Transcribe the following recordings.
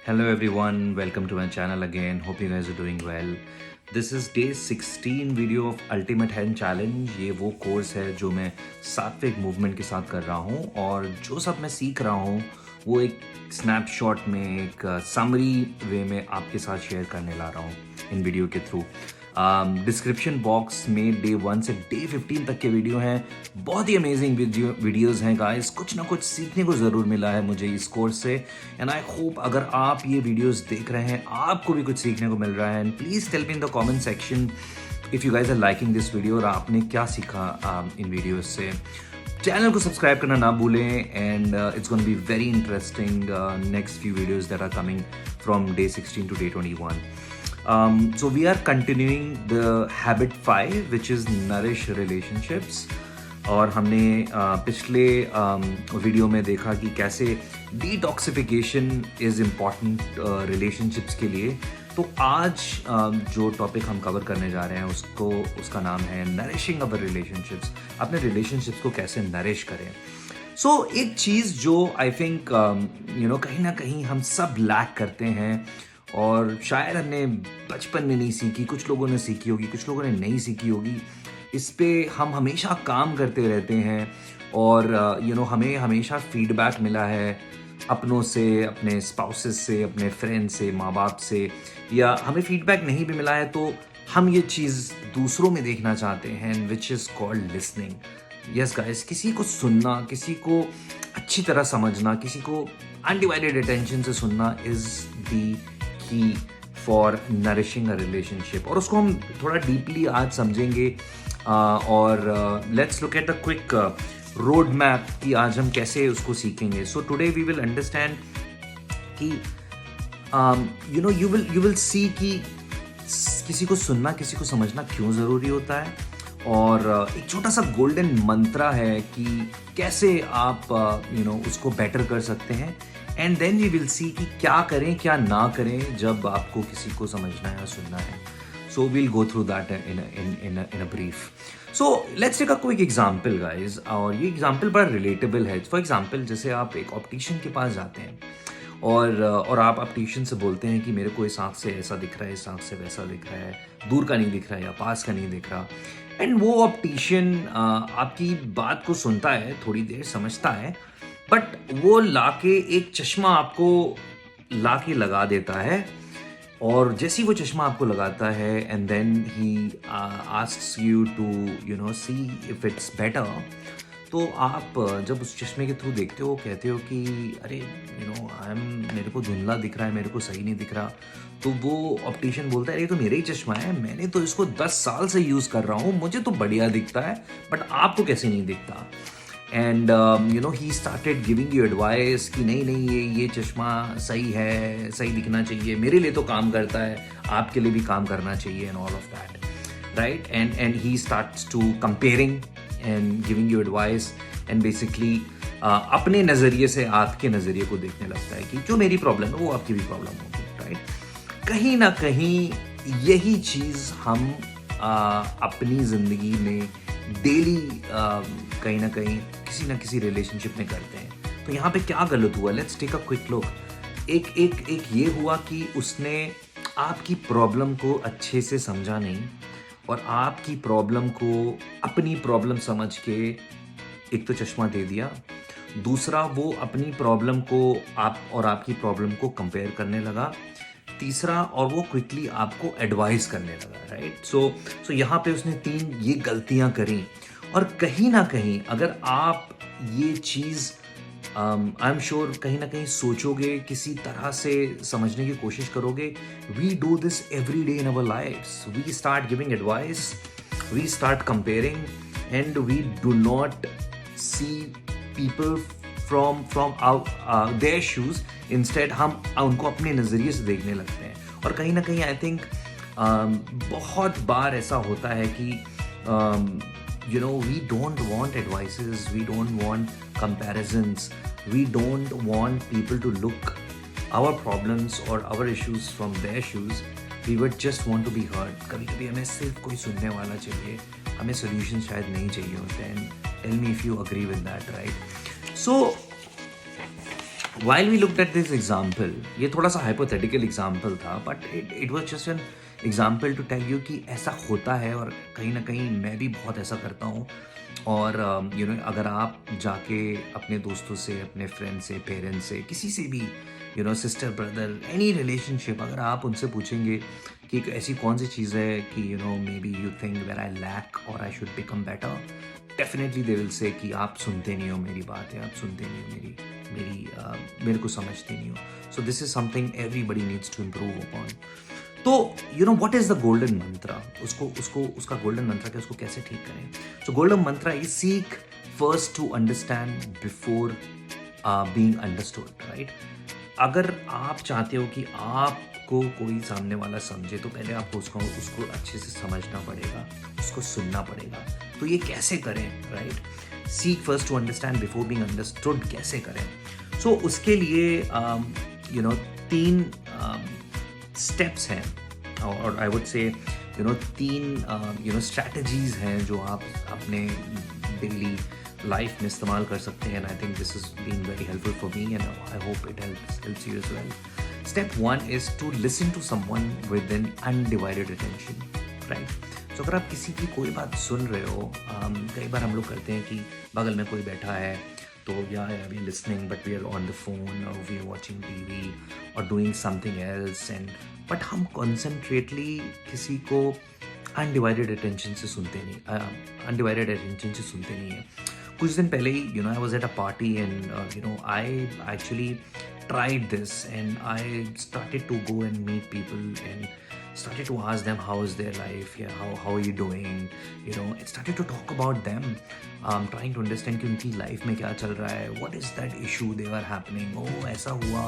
Hello everyone, welcome to my channel again. Hope you guys are doing well. This is day 16 video of Ultimate Hand Challenge. ये वो course है जो मैं सात्विक movement के साथ कर रहा हूँ और जो सब मैं सीख रहा हूँ वो एक स्नैपशॉट में एक समरी वे में आपके साथ शेयर करने ला रहा हूँ इन वीडियो के थ्रू। डिस्क्रिप्शन बॉक्स में डे 1 से डे 15 तक के वीडियो हैं। बहुत ही अमेजिंग वीडियोस हैं गाइस। कुछ ना कुछ सीखने को ज़रूर मिला है मुझे इस कोर्स से एंड आई होप अगर आप ये वीडियोस देख रहे हैं आपको भी कुछ सीखने को मिल रहा है। And please tell me in the comment section if you guys are liking this video और आपने क्या सीखा इन वीडियोस से। चैनल को सब्सक्राइब करना ना भूलें and it's gonna be very interesting next few videos that are coming from day 16 to day 21. So we are continuing the habit 5 which is nourish relationships और हमने पिछले वीडियो में देखा कि कैसे डिटॉक्सिफिकेशन इज़ इम्पॉर्टेंट रिलेशनशिप्स के लिए। तो आज जो टॉपिक हम कवर करने जा रहे हैं उसका नाम है नरिशिंग अवर रिलेशनशिप्स। अपने रिलेशनशिप्स को कैसे नरिश करें। सो एक चीज़ जो आई थिंक कहीं ना कहीं हम सब लैक करते हैं और शायद हमने बचपन में नहीं सीखी, कुछ लोगों ने सीखी होगी, कुछ लोगों ने नहीं सीखी होगी। इस पे हम हमेशा काम करते रहते हैं और हमें हमेशा फीडबैक मिला है अपनों से, अपने स्पाउसेस से, अपने फ्रेंड से, माँ बाप से, या हमें फीडबैक नहीं भी मिला है तो हम ये चीज़ दूसरों में देखना चाहते हैं which is called listening. Yes guys, किसी को सुनना, किसी को अच्छी तरह समझना, किसी को अनडिवाइडेड अटेंशन से सुनना इज़ दी की फॉर नरिशिंग अ रिलेशनशिप। और उसको हम थोड़ा डीपली आज समझेंगे और let's look at a quick road map कि आज हम कैसे उसको सीखेंगे। So today we will understand कि यू विल सी कि किसी को सुनना, किसी को समझना क्यों ज़रूरी होता है और एक छोटा सा गोल्डन मंत्रा है कि कैसे आप उसको बेटर कर सकते हैं। And then we will see कि क्या करें क्या ना करें जब आपको किसी को समझना है या सुनना है। So we'll go through that in a brief. So let's take a quick example guys. और ये एग्जांपल बड़ा रिलेटेबल है। फॉर एग्जांपल जैसे आप एक ऑप्टिशियन के पास जाते हैं और आप ऑप्टिशियन से बोलते हैं कि मेरे को इस आँख से ऐसा दिख रहा है, इस आँख से वैसा दिख रहा है, दूर का नहीं दिख रहा है या पास का नहीं दिख रहा। एंड वो ऑप्टिशियन आपकी बात को सुनता है, थोड़ी देर समझता है, बट वो लाके एक चश्मा आपको लाके लगा देता है। और जैसे ही वो चश्मा आपको लगाता है and then he asks you to see if it's better, तो आप जब उस चश्मे के थ्रू देखते हो कहते हो कि अरे मेरे को धुंधला दिख रहा है, मेरे को सही नहीं दिख रहा। तो वो ऑप्टिशियन बोलता है अरे तो मेरा ही चश्मा है, मैंने तो इसको 10 साल से यूज़ कर रहा हूँ, मुझे तो बढ़िया दिखता है, बट आपको कैसे नहीं दिखता। And he started giving you advice कि नहीं ये चश्मा सही है, सही दिखना चाहिए, मेरे लिए तो काम करता है, आपके लिए भी काम करना चाहिए and all of that, right. And he starts to comparing and giving you advice and basically अपने नज़रिए से आपके नज़रिए को देखने लगता है कि जो मेरी प्रॉब्लम है वो आपकी भी प्रॉब्लम होगी, राइट। कहीं ना कहीं यही चीज़ हम अपनी ज़िंदगी में डेली कहीं ना कहीं किसी ना किसी रिलेशनशिप में करते हैं। तो यहाँ पे क्या गलत हुआ, let's take a quick look. एक ये हुआ कि उसने आपकी प्रॉब्लम को अच्छे से समझा नहीं और आपकी प्रॉब्लम को अपनी प्रॉब्लम समझ के एक तो चश्मा दे दिया, दूसरा वो अपनी प्रॉब्लम को आप और आपकी प्रॉब्लम को कंपेयर करने लगा, तीसरा और वो क्विकली आपको एडवाइस करने लगा, राइट। सो यहाँ पे उसने 3 ये गलतियाँ करी। और कहीं ना कहीं अगर आप ये चीज़ आई एम श्योर कहीं ना कहीं सोचोगे, किसी तरह से समझने की कोशिश करोगे। We do this every day in our lives. We start giving advice, we start comparing and we do not see people from their shoes. Instead हम उनको अपने नज़रिए से देखने लगते हैं। और कहीं ना कहीं आई थिंक बहुत बार ऐसा होता है कि we don't want advices, we don't want comparisons, we don't want people to look our problems or our issues from their shoes. We would just want to be heard. कभी कभी हमें सिर्फ कोई सुनने वाला चाहिए, हमें solution शायद नहीं चाहिए होते हैं। Tell me if you agree with that, right? So while we looked at this example, ये थोड़ा सा hypothetical example था, but it was just an example to tell you कि ऐसा होता है और कहीं ना कहीं मैं भी बहुत ऐसा करता हूँ। और अगर आप जाके अपने दोस्तों से, अपने फ्रेंड से, पेरेंट्स से, किसी से भी, सिस्टर ब्रदर, एनी रिलेशनशिप, अगर आप उनसे पूछेंगे कि एक ऐसी कौन सी चीज़ है कि maybe you think where I lack और I should become better, definitely they will say कि आप सुनते नहीं हो मेरी बात, है आप सुनते नहीं हो मेरे को समझते नहीं हो। So this is something everybody needs to improve upon. तो what is the golden mantra, उसका गोल्डन मंत्रा क्या, उसको कैसे ठीक करें? So golden mantra is seek first to understand before being understood, right? अगर आप चाहते हो कि आपको कोई सामने वाला समझे, तो पहले आपको उसको अच्छे से समझना पड़ेगा, उसको सुनना पड़ेगा। तो ये कैसे करें, right? Seek first to understand before being understood कैसे करें? सो उसके लिए 3 स्टेप्स हैं, और आई वुड से 3 स्ट्रैटेजीज हैं जो आप अपने डेली लाइफ में इस्तेमाल कर सकते हैं। And I think this is been very helpful for me and I hope it helps you as well. Step 1 is to listen to someone with an undivided attention, right? तो अगर आप किसी की कोई बात सुन रहे हो, कई बार हम लोग करते हैं कि बगल में कोई बैठा है तो we are listening but we are on the phone और वी आर वॉचिंग टीवी और doing something else, and but हम कॉन्सेंट्रेटली किसी को अनडिवाइडेड अटेंशन से सुनते नहीं है। कुछ दिन पहले ही I was at a party and I actually tried this, and I started to go and meet people and started to ask them how is their life, yeah, how are you doing, I started to talk about them, trying to understand कि उनकी life में क्या चल रहा है, what is that issue they were happening, oh ऐसा हुआ,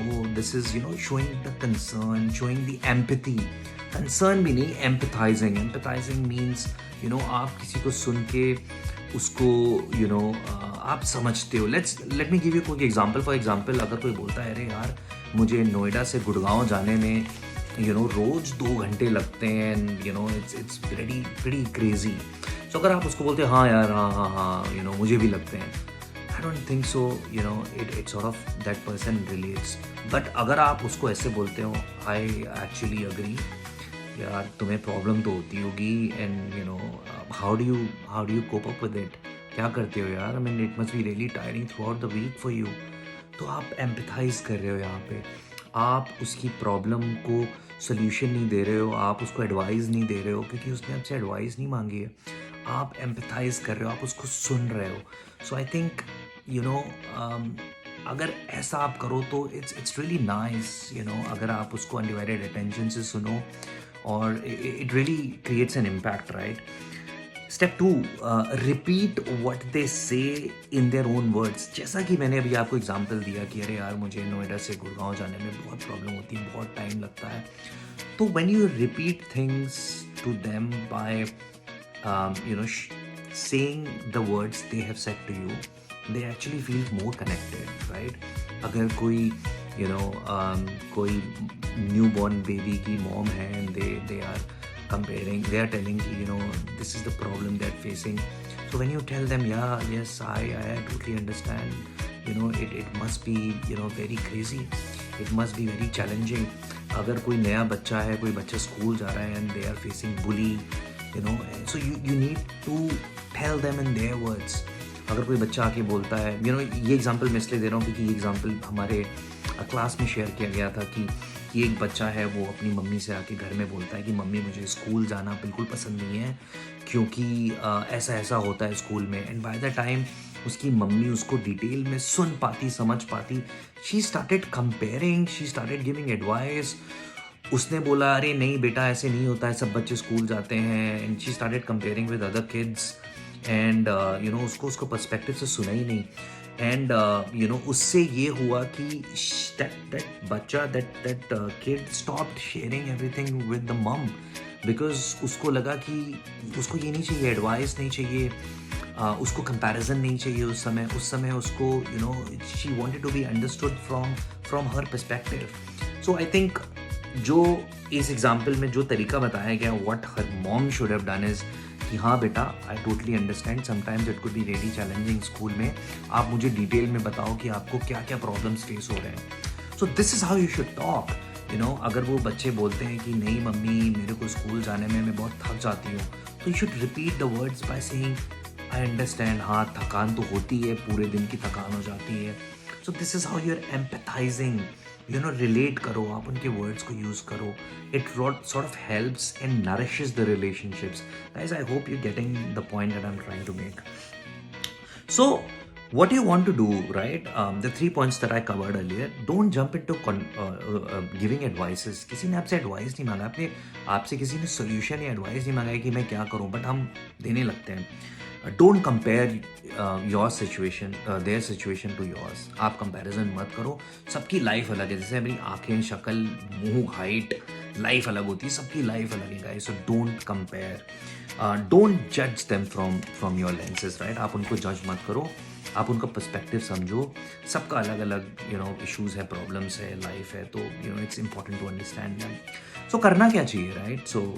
oh this is showing the concern, showing the empathy, concern भी नहीं, empathizing means आप किसी को सुन के उसको आप समझते हो। लेट मी गिव यू कोई एग्जांपल। फॉर एग्जांपल, अगर कोई बोलता है अरे यार मुझे नोएडा से गुड़गांव जाने में रोज 2 घंटे लगते हैं एंड इट्स प्रीटी क्रेजी। सो अगर आप उसको बोलते हैं हाँ यार हाँ मुझे भी लगते हैं, I don't think so it sort of that person relates. But अगर आप उसको ऐसे बोलते हो, आई एक्चुअली अग्री यार, तुम्हें प्रॉब्लम तो होती होगी and how do you cope up with it, क्या करते हो यार, I mean it must be really tiring throughout the week for you. तो आप एम्पैथाइज कर रहे हो, यहाँ पे आप उसकी प्रॉब्लम को सोल्यूशन नहीं दे रहे हो, आप उसको एडवाइस नहीं दे रहे हो क्योंकि उसने आपसे एडवाइस नहीं मांगी है, आप एम्पैथाइज कर रहे हो, आप उसको सुन रहे हो। सो आई थिंक अगर ऐसा आप करो तो इट्स रियली नाइस, अगर आप उसको अनडिवाइडेड अटेंशन से सुनो, और it really creates an impact, right? Step 2, repeat what they से इन देयर ओन वर्ड्स। जैसा कि मैंने अभी आपको एग्जांपल दिया कि अरे यार मुझे नोएडा से गुड़गांव जाने में बहुत प्रॉब्लम होती है, बहुत टाइम लगता है। तो when you repeat things to them by saying the words they have said to you, they actually feel more connected, right? अगर कोई कोई न्यूबॉर्न बेबी की मॉम है and they are comparing, they are telling this is the problem they are facing. So when you tell them yes I totally understand, it must be very crazy, it must be very challenging. अगर कोई नया बच्चा है, कोई बच्चा school जा रहा है and they are facing bully, so you need to tell them in their words. अगर कोई बच्चा आके बोलता है, ये एग्जांपल मैं इसलिए दे रहा हूँ क्योंकि ये एग्जांपल हमारे क्लास में शेयर किया गया था कि एक बच्चा है, वो अपनी मम्मी से आके घर में बोलता है कि मम्मी मुझे स्कूल जाना बिल्कुल पसंद नहीं है क्योंकि ऐसा होता है स्कूल में। एंड बाय द टाइम उसकी मम्मी उसको डिटेल में सुन पाती, समझ पाती, she started comparing, she started giving advice. उसने बोला अरे नहीं बेटा ऐसे नहीं होता है, सब बच्चे स्कूल जाते हैं। And she started comparing with other kids and उसको पर्सपेक्टिव से सुना ही नहीं। एंड उससे ये हुआ कि that बच्चा that kid stopped sharing everything with the mom because उसको लगा कि उसको ये नहीं चाहिए, एडवाइस नहीं चाहिए, उसको कंपैरिजन नहीं चाहिए। उस समय उसको she wanted to be understood from her perspective. So I think जो इस एग्जाम्पल में जो तरीका बताया गया, what her mom should have done is कि हाँ बेटा, I totally understand, sometimes it could be really challenging school में, आप मुझे डिटेल में बताओ कि आपको क्या क्या प्रॉब्लम्स फेस हो रहे हैं। सो this is how you should talk. अगर वो बच्चे बोलते हैं कि नहीं मम्मी, मेरे को स्कूल जाने में मैं बहुत थक जाती हूँ, तो you should repeat the words by saying I understand, हाँ थकान तो होती है, पूरे दिन की थकान हो जाती है। So this is how you are empathising, relate करो, आप उनके वर्ड्स को यूज़ करो। It sort of helps and nourishes the relationships. Guys, I hope you're getting the point that I'm trying to make. So what you want to do, right? The 3 points that I covered earlier, don't jump into giving advices. किसी ने आपसे advice नहीं मांगा, आपसे किसी ने solution या advice नहीं मांगा है कि मैं क्या करूं, बट हम देने लगते हैं। Don't compare your situation, their situation to yours. आप कंपैरिजन मत करो, सबकी लाइफ अलग है। जैसे मेरी आंखें, शक्ल, मुंह, हाइट, लाइफ अलग होती है, सबकी लाइफ अलग है guys. So don't compare, don't जज them from your lenses, right? आप उनको जज मत करो, आप उनका पर्सपेक्टिव समझो। सबका अलग अलग इश्यूज है, प्रॉब्लम्स है, लाइफ है, तो it's important to understand them. So करना क्या चाहिए, राइट? सो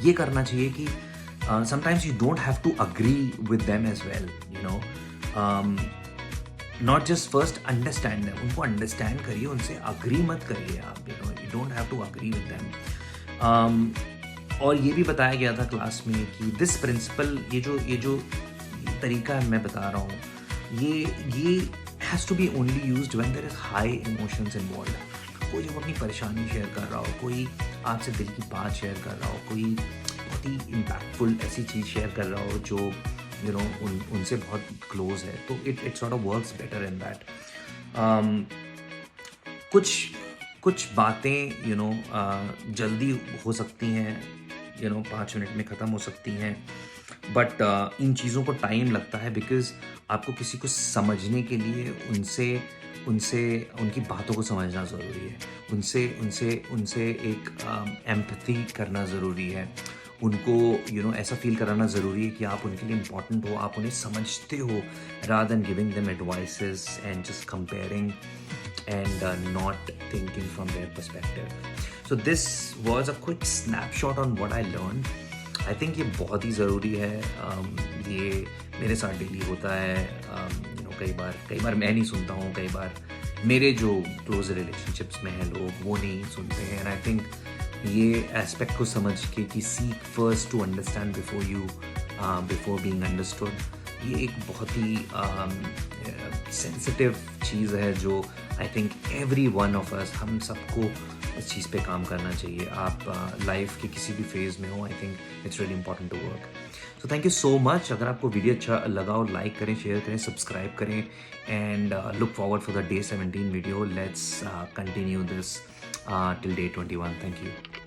ये करना चाहिए कि sometimes you don't have to agree with them as well, not just first understand them, उनको understand करिए, उनसे agree मत करिए आप, you don't have to agree with them. और ये भी बताया गया था क्लास में कि this principle, ये जो तरीका मैं बता रहा हूँ, ये has to be only used when there is high emotions involved. कोई जब अपनी परेशानी शेयर कर रहा हो, कोई आपसे दिल की बात शेयर कर रहा हो, कोई बहुत ही इम्पैक्टफुल ऐसी चीज़ शेयर कर रहा हो जो उनसे बहुत क्लोज है, तो it sort of works better in that. कुछ बातें जल्दी हो सकती हैं, 5 मिनट में ख़त्म हो सकती हैं, बट इन चीज़ों को टाइम लगता है, बिकॉज आपको किसी को समझने के लिए उनकी बातों को समझना ज़रूरी है, उनसे एक एम्पैथी करना ज़रूरी है, उनको ऐसा फील कराना ज़रूरी है कि आप उनके लिए इम्पॉर्टेंट हो, आप उन्हें समझते हो, rather than giving them advices and just comparing and not thinking from their perspective. So this was a quick snapshot on what I learned. I think ये बहुत ही ज़रूरी है। ये मेरे साथ डेली होता है। कई बार मैं नहीं सुनता हूँ, कई बार मेरे जो क्लोज रिलेशनशिप्स में हैं लोग, वो नहीं सुनते हैं। एंड आई थिंक ये एस्पेक्ट को समझ के कि seek first to understand before being understood, ये एक बहुत ही सेंसिटिव चीज़ है जो I think every one of us, हम सबको इस चीज़ पे काम करना चाहिए। आप लाइफ के किसी भी फेज़ में हो, I think it's really important to work. So thank you so much. अगर आपको वीडियो अच्छा लगा हो, लाइक करें, शेयर करें, सब्सक्राइब करें, and look forward for the day 17 video. Let's continue this till day 21। Thank you.